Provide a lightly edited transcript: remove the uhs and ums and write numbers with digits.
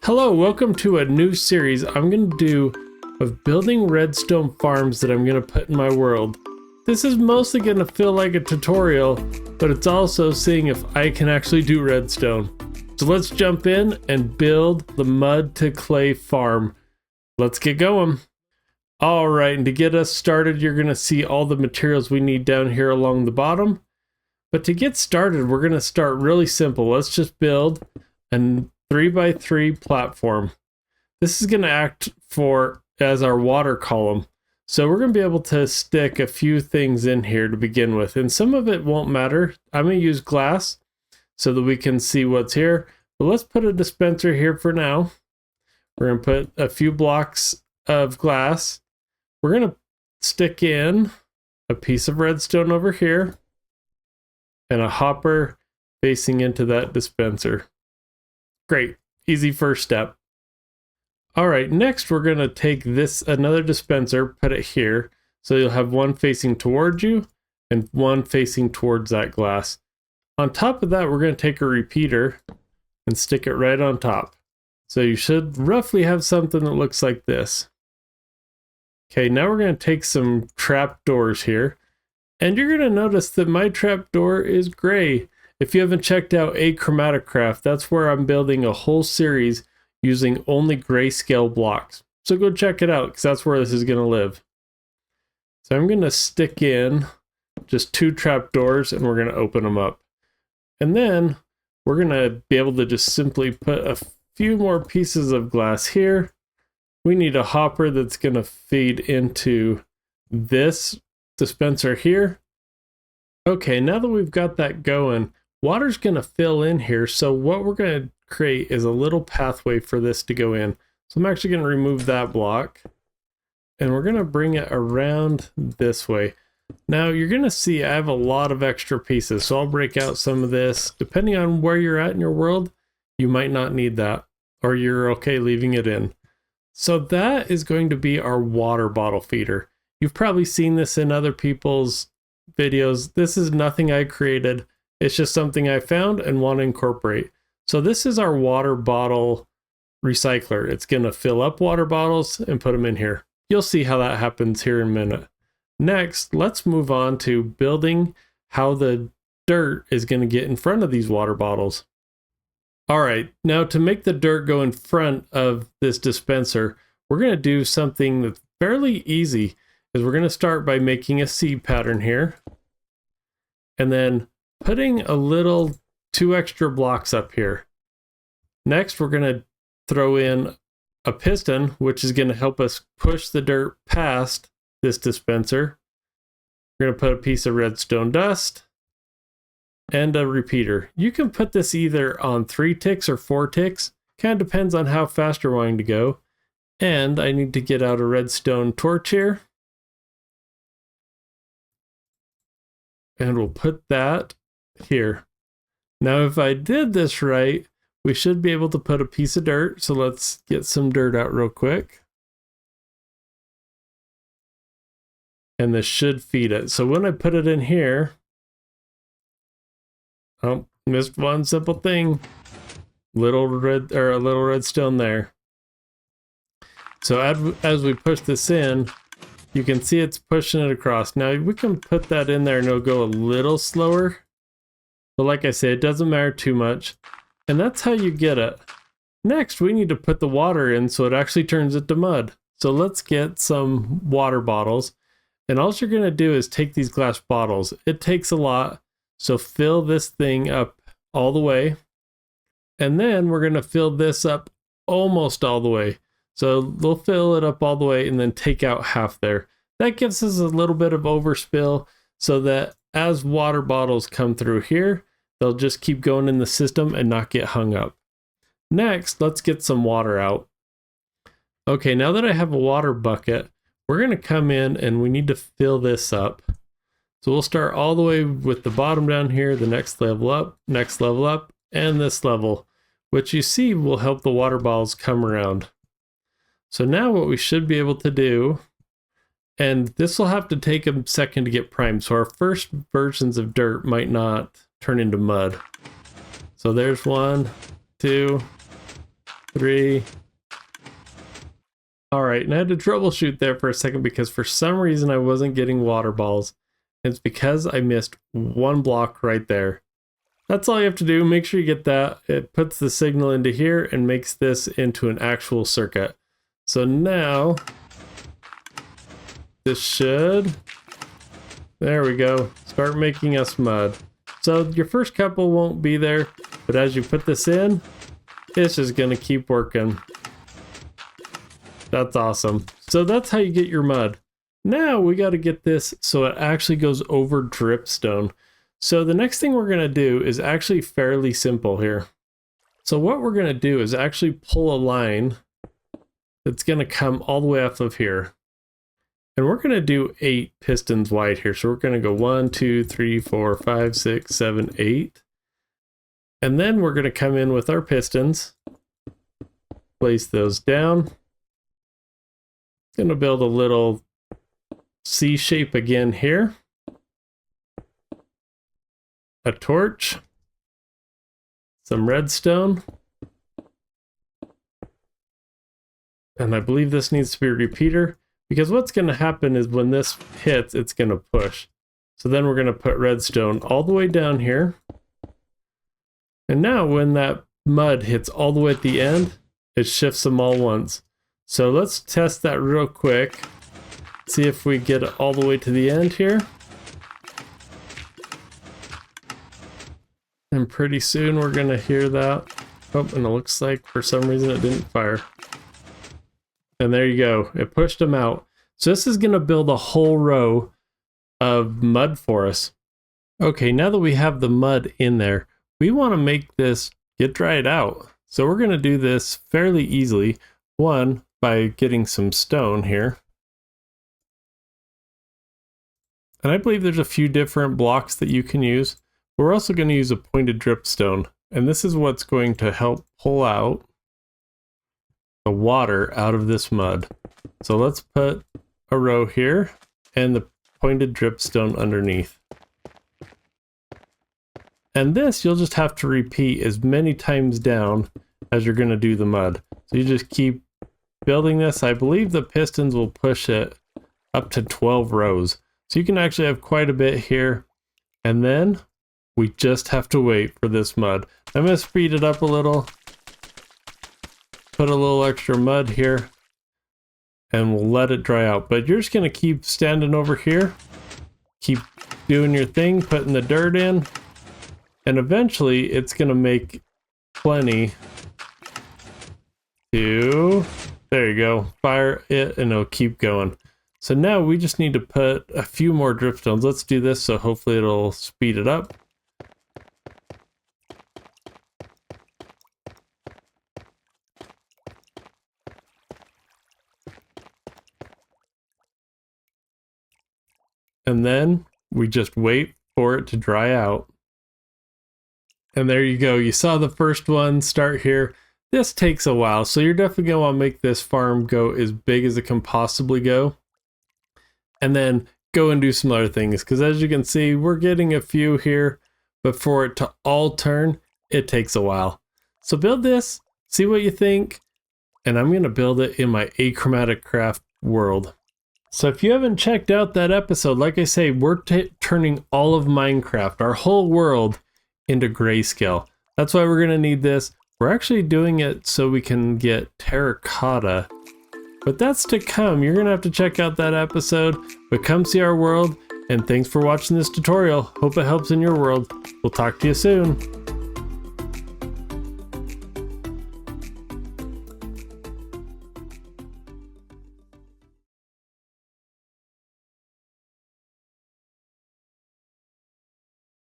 Hello, welcome to a new series I'm going to do of building redstone farms that I'm going to put in my world. This is mostly going to feel like a tutorial, but it's also seeing if I can actually do redstone. So let's jump in and build the mud to clay farm. Let's get going. Alright, and to get us started, you're going to see all the materials we need down here along the bottom. But to get started, we're going to start really simple. Let's just build an 3x3 platform. This is going to act as our water column. So we're going to be able to stick a few things in here to begin with, and some of it won't matter. I'm going to use glass so that we can see what's here. But let's put a dispenser here for now. We're going to put a few blocks of glass. We're going to stick in a piece of redstone over here and a hopper facing into that dispenser. Great, easy first step. All right, next we're going to take another dispenser, put it here, so you'll have one facing towards you and one facing towards that glass. On top of that, we're going to take a repeater and stick it right on top. So you should roughly have something that looks like this. Okay, now we're going to take some trap doors here, and you're going to notice that my trap door is gray. If you haven't checked out AchromatiCraft, that's where I'm building a whole series using only grayscale blocks. So go check it out, because that's where this is going to live. So I'm going to stick in just 2 trap doors, and we're going to open them up. And then we're going to be able to just simply put a few more pieces of glass here. We need a hopper that's going to feed into this dispenser here. Okay, now that we've got that going, water's going to fill in here, so what we're going to create is a little pathway for this to go in. So I'm actually going to remove that block, and we're going to bring it around this way. Now you're going to see I have a lot of extra pieces, so I'll break out some of this. Depending on where you're at in your world, you might not need that, or you're okay leaving it in. So that is going to be our water bottle feeder. You've probably seen this in other people's videos. This is nothing I created. It's just something I found and want to incorporate. So this is our water bottle recycler. It's going to fill up water bottles and put them in here. You'll see how that happens here in a minute. Next, let's move on to building how the dirt is going to get in front of these water bottles. All right, now to make the dirt go in front of this dispenser, we're going to do something that's fairly easy. We're going to start by making a seed pattern here, and then putting a 2 extra blocks up here. Next, we're going to throw in a piston, which is going to help us push the dirt past this dispenser. We're going to put a piece of redstone dust and a repeater. You can put this either on 3 ticks or 4 ticks. Kind of depends on how fast you're wanting to go. And I need to get out a redstone torch here. And we'll put that here. Now, if I did this right, we should be able to put a piece of dirt. So let's get some dirt out real quick. And this should feed it. So when I put it in here, oh, missed one simple thing. A little redstone there. So as we push this in, you can see it's pushing it across. Now we can put that in there and it'll go a little slower. But like I said, it doesn't matter too much. And that's how you get it. Next, we need to put the water in so it actually turns into mud. So let's get some water bottles. And all you're going to do is take these glass bottles. It takes a lot. So fill this thing up all the way. And then we're going to fill this up almost all the way. So we'll fill it up all the way and then take out half there. That gives us a little bit of overspill so that as water bottles come through here, they'll just keep going in the system and not get hung up. Next, let's get some water out. Okay, now that I have a water bucket, we're going to come in and we need to fill this up. So we'll start all the way with the bottom down here, the next level up, and this level, which you see will help the water bottles come around. So now what we should be able to do, and this will have to take a second to get primed, so our first versions of dirt might not turn into mud. So there's 1, 2, 3. Alright, and I had to troubleshoot there for a second because for some reason I wasn't getting water balls. It's because I missed one block right there. That's all you have to do. Make sure you get that. It puts the signal into here and makes this into an actual circuit. So now, this should, there we go, start making us mud. So your first couple won't be there, but as you put this in, it's just gonna keep working. That's awesome. So that's how you get your mud. Now we got to get this so it actually goes over dripstone. So the next thing we're going to do is actually fairly simple here. So what we're going to do is actually pull a line that's going to come all the way off of here. And we're going to do 8 pistons wide here. So we're going to go 1, 2, 3, 4, 5, 6, 7, 8. And then we're going to come in with our pistons, place those down. Going to build a little C shape again here. A torch. Some redstone. And I believe this needs to be a repeater, because what's going to happen is when this hits, it's going to push. So then we're going to put redstone all the way down here. And now when that mud hits all the way at the end, it shifts them all once. So let's test that real quick. See if we get it all the way to the end here. And pretty soon we're going to hear that. Oh, and it looks like for some reason it didn't fire. And there you go. It pushed them out. So this is going to build a whole row of mud for us. Okay, now that we have the mud in there, we want to make this get dried out. So we're going to do this fairly easily. One, by getting some stone here. And I believe there's a few different blocks that you can use. We're also going to use a pointed dripstone. And this is what's going to help pull out the water out of this mud. So let's put a row here and the pointed dripstone underneath. And this you'll just have to repeat as many times down as you're going to do the mud. So you just keep building this. I believe the pistons will push it up to 12 rows. So you can actually have quite a bit here. And then we just have to wait for this mud. I'm going to speed it up a little. Put a little extra mud here. And we'll let it dry out. But you're just going to keep standing over here. Keep doing your thing, putting the dirt in. And eventually it's going to make plenty to... There you go. Fire it and it'll keep going. So now we just need to put a few more dripstones. Let's do this so hopefully it'll speed it up. And then we just wait for it to dry out. And there you go. You saw the first one start here. This takes a while, so you're definitely going to want to make this farm go as big as it can possibly go. And then go and do some other things, because as you can see, we're getting a few here, but for it to all turn, it takes a while. So build this, see what you think, and I'm going to build it in my AchromatiCraft world. So if you haven't checked out that episode, like I say, we're turning all of Minecraft, our whole world, into grayscale. That's why we're going to need this. We're actually doing it so we can get terracotta, but that's to come. You're going to have to check out that episode, but come see our world, and thanks for watching this tutorial. Hope it helps in your world. We'll talk to you soon.